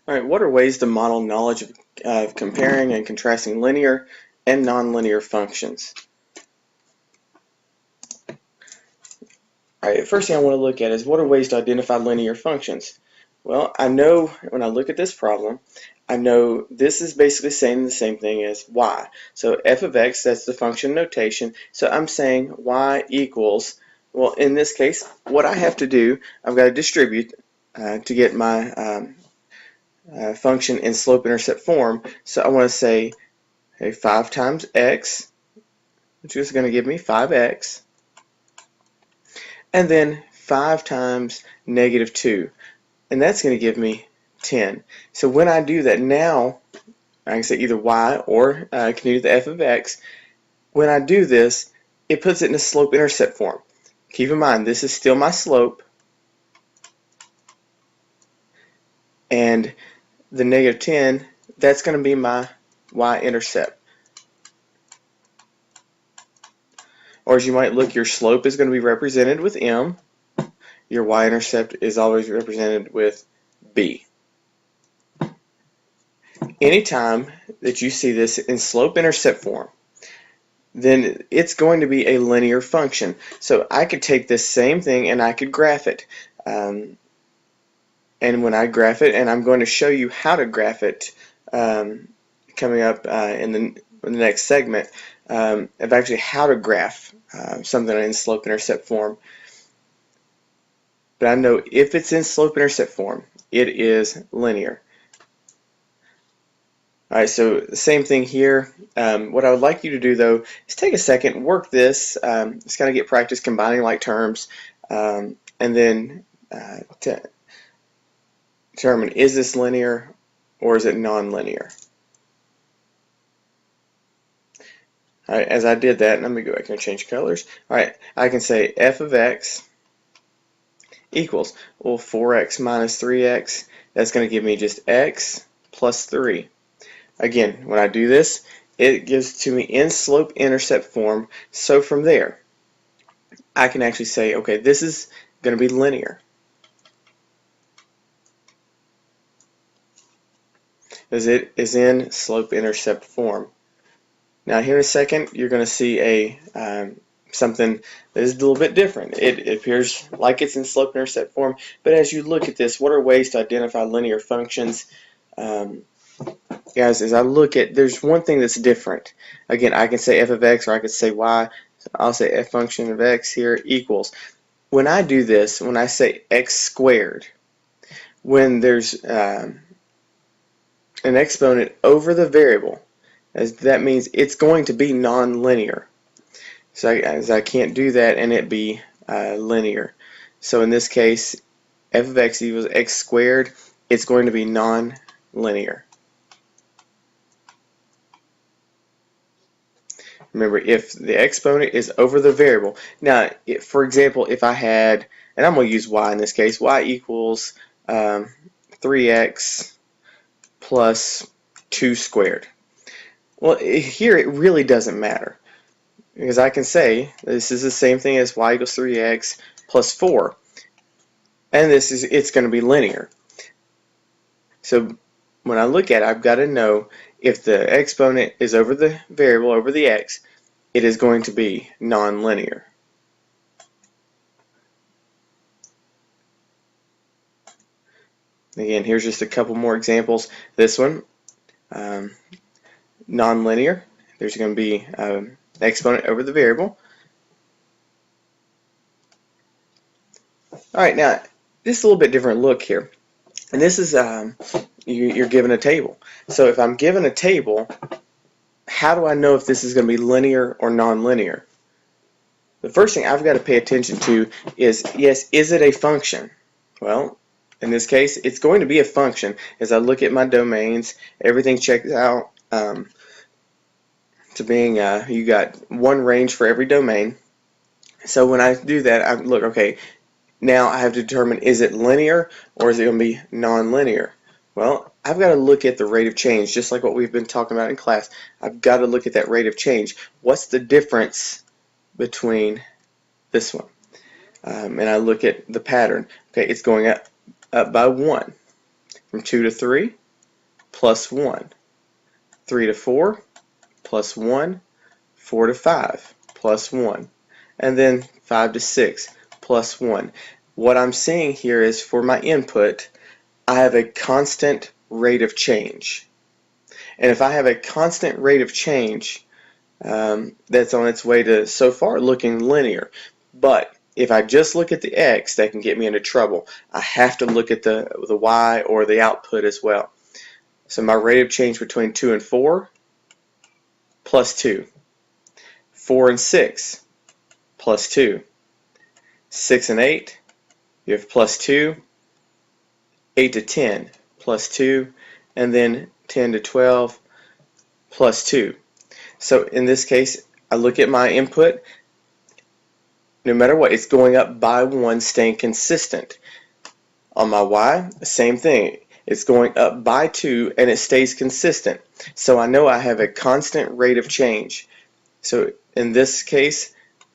All right, what are ways to model knowledge of comparing and contrasting linear and nonlinear functions? All right, first thing I want to look at is what are ways to identify linear functions? Well, I know when I look at this problem, I know this is basically saying the same thing as y. So f of x, that's the function notation. So I'm saying y equals, well, in this case, what I have to do, I've got to distribute to get my function in slope-intercept form. So I want to say, hey, 5 times x, which is going to give me 5x, and then 5 times negative 2, and that's going to give me 10. So when I do that now, I can say either y or I can use the f of x. When I do this, it puts it in a slope-intercept form. Keep in mind, this is still my slope, and the negative 10, that's going to be my y-intercept. Or as you might look, your slope is going to be represented with m. Your y-intercept is always represented with b. Anytime that you see this in slope-intercept form, then it's going to be a linear function. So I could take this same thing and I could graph it. And when I graph it, and I'm going to show you how to graph it coming up in the next segment, of actually how to graph something in slope-intercept form. But I know if it's in slope-intercept form, it is linear. Alright, so the same thing here. What I would like you to do though is take a second, work this, just kind of get practice combining like terms, and then to determine is this linear or is it non-linear. Alright, as I did that, let me go back and change colors. Alright, I can say f of x equals, well, 4x minus 3x, that's going to give me just x plus 3. Again, when I do this, it gives to me in slope-intercept form. So from there, I can actually say, okay, this is going to be linear, as it is in slope-intercept form. Now here in a second, you're going to see a something that is a little bit different. It appears like it's in slope-intercept form, but as you look at this, what are ways to identify linear functions? Guys, as I look at, there's one thing that's different. Again, I can say f of x or I could say y. So I'll say f function of x here equals. When I do this, when I say x squared, when there's an exponent over the variable, as that means it's going to be non-linear. So as I can't do that and it be linear. So in this case, f of x equals x squared, it's going to be non-linear. Remember, if the exponent is over the variable. Now, for example, if I had, and I'm going to use y in this case, y equals 3x plus 2 squared. Well, here it really doesn't matter, because I can say this is the same thing as y equals 3x plus 4, and it's going to be linear. So when I look at it, I've got to know if the exponent is over the variable, over the x, it is going to be non-linear. Again, here's just a couple more examples. This one, non-linear. There's going to be an exponent over the variable. Alright, now, this is a little bit different look here. And this is, you're given a table. So if I'm given a table, how do I know if this is going to be linear or non-linear? The first thing I've got to pay attention to is, yes, is it a function? Well, in this case, it's going to be a function. As I look at my domains, everything checks out to being, you got one range for every domain. So when I do that, I look, okay, now I have to determine, is it linear or is it going to be non-linear? Well, I've got to look at the rate of change, just like what we've been talking about in class. I've got to look at that rate of change. What's the difference between this one? And I look at the pattern. Okay, it's going up by 1. from 2 to 3, plus 1. 3 to 4, plus 1. 4 to 5, plus 1. And then 5 to 6, plus 1. What I'm seeing here is for my input, I have a constant rate of change. And if I have a constant rate of change, that's on its way to, so far, looking linear. But if I just look at the x, that can get me into trouble. I have to look at the y or the output as well. So my rate of change between 2 and 4, plus 2. 4 and 6, plus 2. 6 and 8, you have plus 2. 8 to 10, plus 2. And then 10 to 12, plus 2. So in this case, I look at my input. No matter what, it's going up by 1, staying consistent. On my y, same thing. It's going up by 2, and it stays consistent. So I know I have a constant rate of change. So in this case,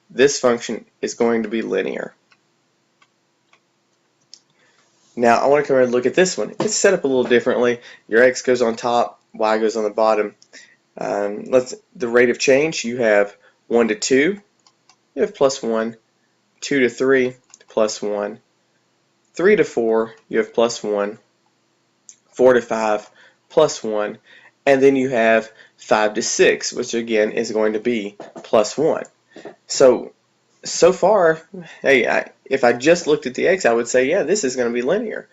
this function is going to be linear. Now I want to come over and look at this one. It's set up a little differently. Your x goes on top, y goes on the bottom. The rate of change, you have 1 to 2, you have plus 1. 2 to 3, plus 1. 3 to 4, you have plus 1. 4 to 5, plus 1. And then you have 5 to 6, which again is going to be plus 1. So far, hey, if I just looked at the x, I would say, yeah, this is going to be linear.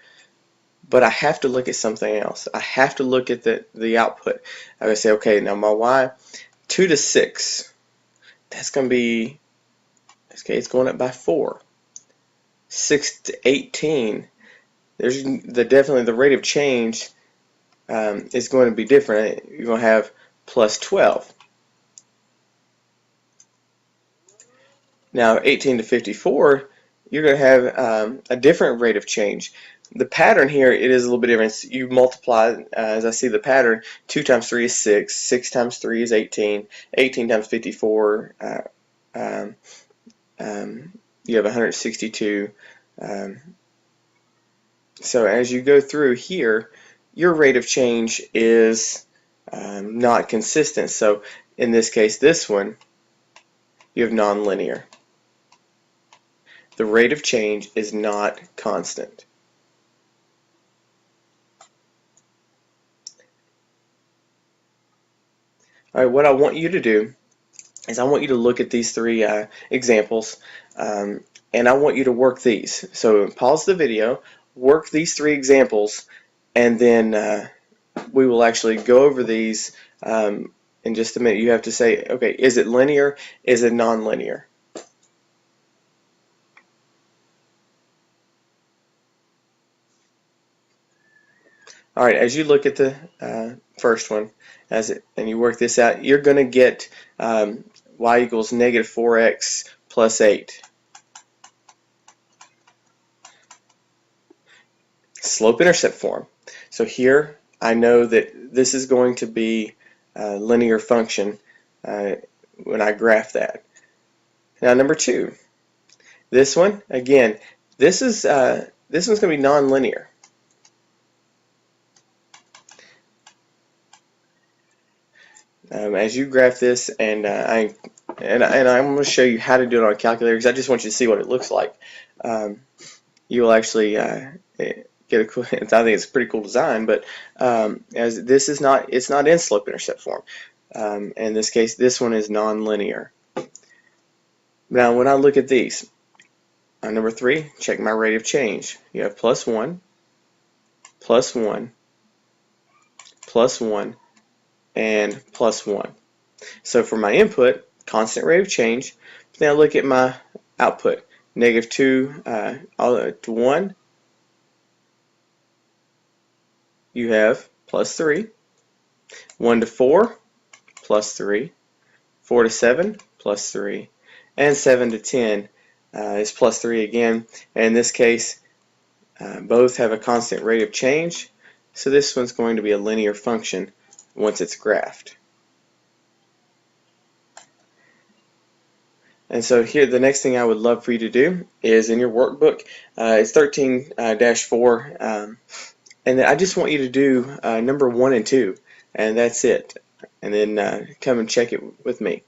But I have to look at something else. I have to look at the output. I would say, okay, now my y, 2 to 6, that's going to be, okay, it's going up by 4. 6 to 18, there's definitely the rate of change is going to be different. You're going to have plus 12. Now 18 to 54, you're going to have a different rate of change. The pattern here, it is a little bit different. You multiply, as I see the pattern, 2 times 3 is 6, 6 times 3 is 18, 18 times 54, you have 162. So as you go through here, your rate of change is not consistent. So in this case, this one, you have nonlinear. The rate of change is not constant. All right, what I want you to do is I want you to look at these three examples, and I want you to work these. So pause the video, work these three examples, and then we will actually go over these in just a minute. You have to say, okay, is it linear? Is it nonlinear? All right, as you look at the first one, and you work this out, you're going to get y equals negative 4x plus 8. Slope-intercept form. So here I know that this is going to be a linear function when I graph that. Now number 2, this one again, this one's going to be nonlinear. As you graph this, and I'm going to show you how to do it on a calculator because I just want you to see what it looks like. You will actually get a cool. I think it's a pretty cool design, but as this is not, it's not in slope-intercept form. In this case, this one is nonlinear. Now, when I look at these, on number 3, check my rate of change. You have plus 1, plus 1, plus 1, and plus 1. So for my input, constant rate of change. Now look at my output, negative 2 to 1. You have plus 3. 1 to 4, plus 3. 4 to 7, plus 3. And 7 to 10 is plus 3 again. And in this case, both have a constant rate of change. So this one's going to be a linear function once it's graphed. And so here, the next thing I would love for you to do is in your workbook, it's 13-4, And then I just want you to do number 1 and 2, and that's it. And then come and check it with me.